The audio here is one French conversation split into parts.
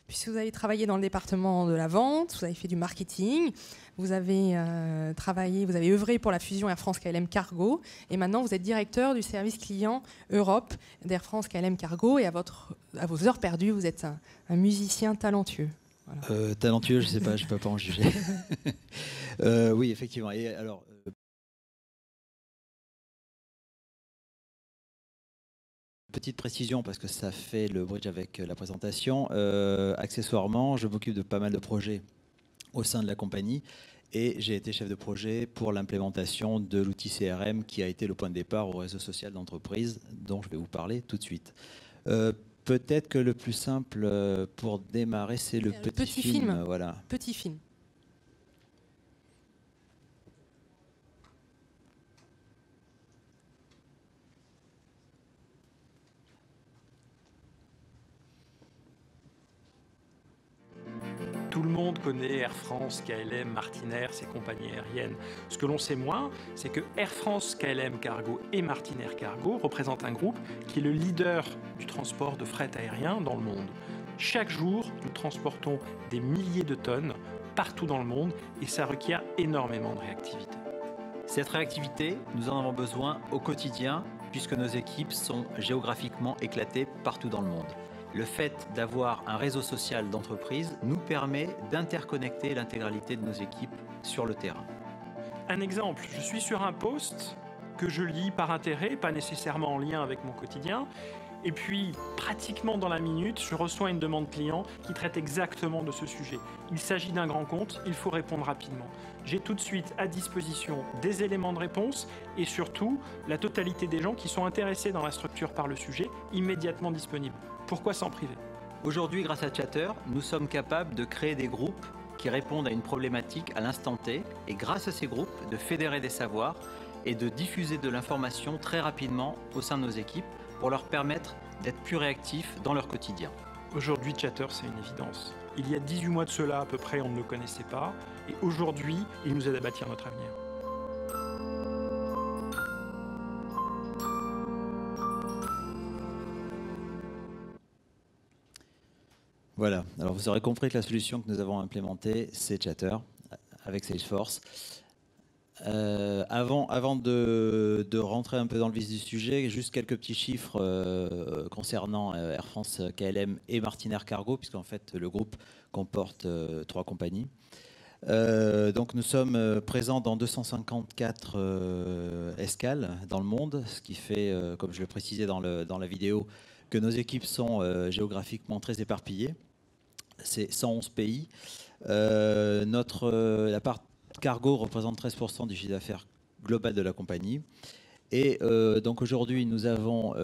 puisque vous avez travaillé dans le département de la vente, vous avez fait du marketing, vous avez œuvré pour la fusion Air France KLM Cargo, et maintenant vous êtes directeur du service client Europe d'Air France KLM Cargo, et à vos heures perdues, vous êtes un musicien talentueux. Voilà. Talentueux, je ne sais pas, je ne peux pas en juger. Oui, effectivement. Et alors, petite précision, parce que ça fait le bridge avec la présentation. Accessoirement, je m'occupe de pas mal de projets au sein de la compagnie et j'ai été chef de projet pour l'implémentation de l'outil CRM qui a été le point de départ au réseau social d'entreprise dont je vais vous parler tout de suite. Peut-être que le plus simple pour démarrer, c'est le petit film. Voilà. Petit film. Tout le monde connaît Air France, KLM, Martinair, ses compagnies aériennes. Ce que l'on sait moins, c'est que Air France, KLM Cargo et Martinair Cargo représentent un groupe qui est le leader du transport de fret aérien dans le monde. Chaque jour, nous transportons des milliers de tonnes partout dans le monde et ça requiert énormément de réactivité. Cette réactivité, nous en avons besoin au quotidien puisque nos équipes sont géographiquement éclatées partout dans le monde. Le fait d'avoir un réseau social d'entreprise nous permet d'interconnecter l'intégralité de nos équipes sur le terrain. Un exemple, je suis sur un post que je lis par intérêt, pas nécessairement en lien avec mon quotidien, et puis pratiquement dans la minute, je reçois une demande client qui traite exactement de ce sujet. Il s'agit d'un grand compte, il faut répondre rapidement. J'ai tout de suite à disposition des éléments de réponse et surtout la totalité des gens qui sont intéressés dans la structure par le sujet, immédiatement disponibles. Pourquoi s'en priver? Aujourd'hui, grâce à Chatter, nous sommes capables de créer des groupes qui répondent à une problématique à l'instant T et grâce à ces groupes, de fédérer des savoirs et de diffuser de l'information très rapidement au sein de nos équipes pour leur permettre d'être plus réactifs dans leur quotidien. Aujourd'hui, Chatter, c'est une évidence. Il y a 18 mois de cela, à peu près, on ne le connaissait pas. Et aujourd'hui, il nous aide à bâtir notre avenir. Voilà, alors vous aurez compris que la solution que nous avons implémentée, c'est Chatter, avec Salesforce. Avant de rentrer un peu dans le vif du sujet, juste quelques petits chiffres concernant Air France, KLM et Martinair Cargo, puisqu'en fait le groupe comporte 3 compagnies. Donc nous sommes présents dans 254 escales dans le monde, ce qui fait, comme je le précisais dans la vidéo, que nos équipes sont géographiquement très éparpillées. C'est 111 pays. La part cargo représente 13% du chiffre d'affaires global de la compagnie. Et donc aujourd'hui, nous avons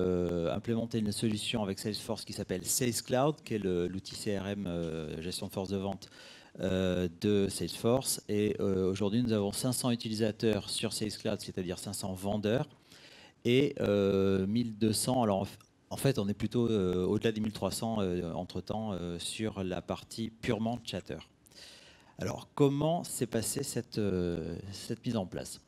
implémenté une solution avec Salesforce qui s'appelle Sales Cloud, qui est l'outil CRM gestion de force de vente de Salesforce. Et aujourd'hui, nous avons 500 utilisateurs sur Sales Cloud, c'est-à-dire 500 vendeurs, et 1200. Alors en fait, on est plutôt au-delà des 1300 entre-temps sur la partie purement Chatter. Alors, comment s'est passée cette mise en place?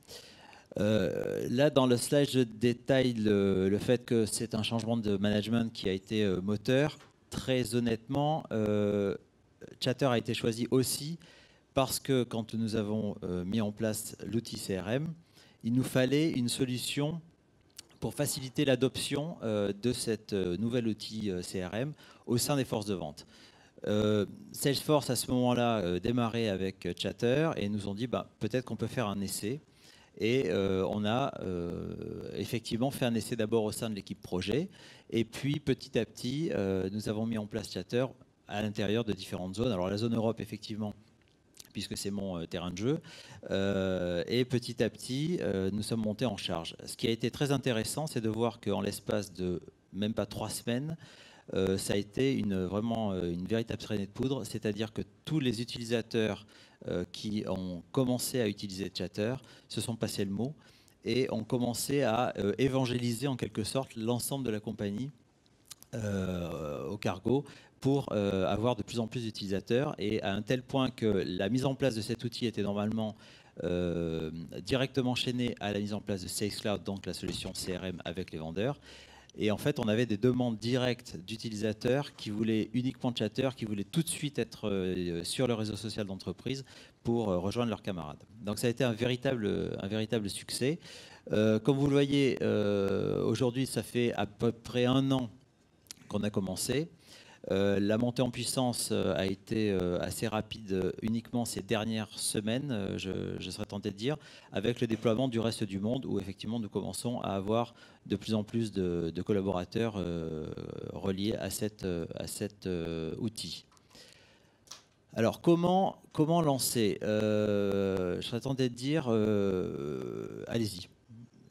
Là, dans le slide, je détaille le fait que c'est un changement de management qui a été moteur. Très honnêtement, Chatter a été choisi aussi parce que quand nous avons mis en place l'outil CRM, il nous fallait une solution pour faciliter l'adoption de cet nouvel outil CRM au sein des forces de vente. Salesforce, à ce moment-là, démarrait avec Chatter et nous ont dit peut-être qu'on peut faire un essai. Et on a effectivement fait un essai d'abord au sein de l'équipe projet. Et puis, petit à petit, nous avons mis en place Chatter à l'intérieur de différentes zones. Alors, la zone Europe, effectivement, puisque c'est mon terrain de jeu. Et petit à petit, nous sommes montés en charge. Ce qui a été très intéressant, c'est de voir qu'en l'espace de même pas 3 semaines, ça a été vraiment une véritable traînée de poudre, c'est-à-dire que tous les utilisateurs qui ont commencé à utiliser Chatter se sont passés le mot et ont commencé à évangéliser en quelque sorte l'ensemble de la compagnie au cargo pour avoir de plus en plus d'utilisateurs, et à un tel point que la mise en place de cet outil était normalement directement chaînée à la mise en place de Sales Cloud, donc la solution CRM avec les vendeurs. Et en fait, on avait des demandes directes d'utilisateurs qui voulaient uniquement chatter, qui voulaient tout de suite être sur le réseau social d'entreprise pour rejoindre leurs camarades. Donc ça a été un véritable succès. Comme vous le voyez, aujourd'hui, ça fait à peu près 1 an qu'on a commencé. La montée en puissance a été assez rapide uniquement ces dernières semaines, je serais tenté de dire, avec le déploiement du reste du monde où effectivement nous commençons à avoir de plus en plus de collaborateurs reliés à cet outil. Alors comment lancer Je serais tenté de dire, allez-y,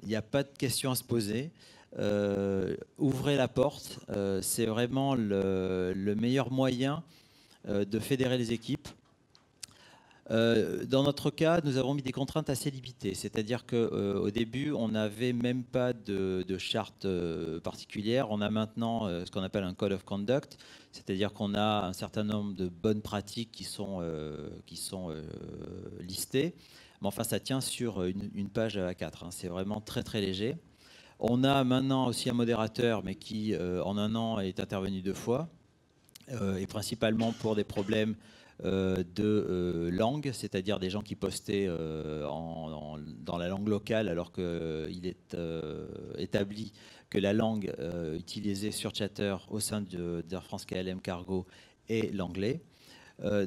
il n'y a pas de question à se poser. Ouvrez la porte, c'est vraiment le meilleur moyen de fédérer les équipes. Dans notre cas, nous avons mis des contraintes assez limitées, c'est-à-dire qu'au début, on n'avait même pas de charte particulière. On a maintenant ce qu'on appelle un Code of Conduct, c'est-à-dire qu'on a un certain nombre de bonnes pratiques qui sont listées. Mais enfin, ça tient sur une page A4, hein. C'est vraiment très très léger. On a maintenant aussi un modérateur, mais qui, en 1 an, est intervenu 2 fois, et principalement pour des problèmes de langue, c'est-à-dire des gens qui postaient dans la langue locale, alors qu'il est établi que la langue utilisée sur Chatter au sein d'Air France KLM Cargo est l'anglais.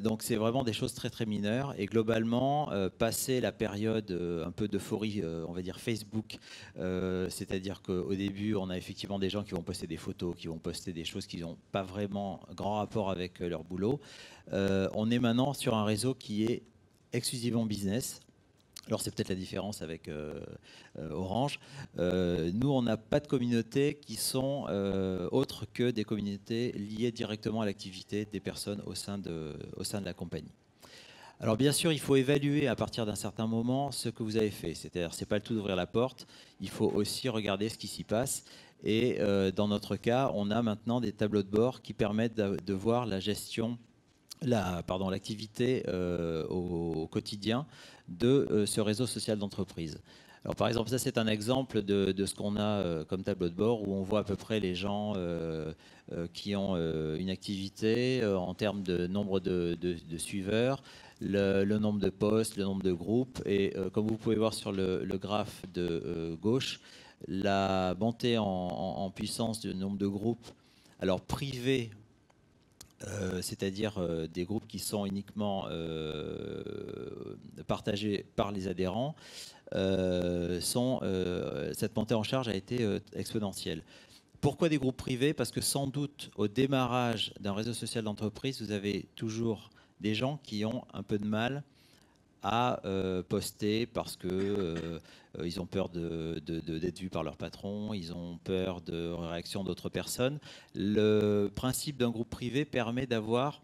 Donc c'est vraiment des choses très très mineures et globalement passer la période un peu d'euphorie on va dire Facebook, c'est-à-dire qu'au début on a effectivement des gens qui vont poster des photos, qui vont poster des choses qui n'ont pas vraiment grand rapport avec leur boulot. On est maintenant sur un réseau qui est exclusivement business. Alors c'est peut-être la différence avec Orange. Nous, on n'a pas de communautés qui sont autres que des communautés liées directement à l'activité des personnes au sein de la compagnie. Alors bien sûr, il faut évaluer à partir d'un certain moment ce que vous avez fait. C'est-à-dire, c'est pas le tout d'ouvrir la porte. Il faut aussi regarder ce qui s'y passe. Et dans notre cas, on a maintenant des tableaux de bord qui permettent de voir la gestion, l'activité au quotidien de ce réseau social d'entreprise. Alors par exemple, ça c'est un exemple de ce qu'on a comme tableau de bord où on voit à peu près les gens qui ont une activité en termes de nombre de suiveurs, le nombre de posts, le nombre de groupes et comme vous pouvez voir sur le graphe de gauche, la montée en puissance du nombre de groupes, alors privés, c'est-à-dire des groupes qui sont uniquement partagés par les adhérents, cette montée en charge a été exponentielle. Pourquoi des groupes privés? Parce que sans doute au démarrage d'un réseau social d'entreprise, vous avez toujours des gens qui ont un peu de mal à poster parce que ils ont peur d'être vus par leur patron, ils ont peur de réactions d'autres personnes. Le principe d'un groupe privé permet d'avoir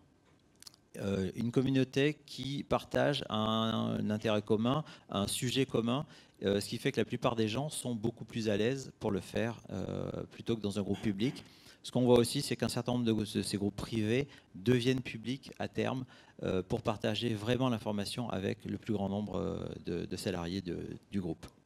une communauté qui partage un intérêt commun, un sujet commun, ce qui fait que la plupart des gens sont beaucoup plus à l'aise pour le faire plutôt que dans un groupe public. Ce qu'on voit aussi, c'est qu'un certain nombre de ces groupes privés deviennent publics à terme pour partager vraiment l'information avec le plus grand nombre de salariés du groupe.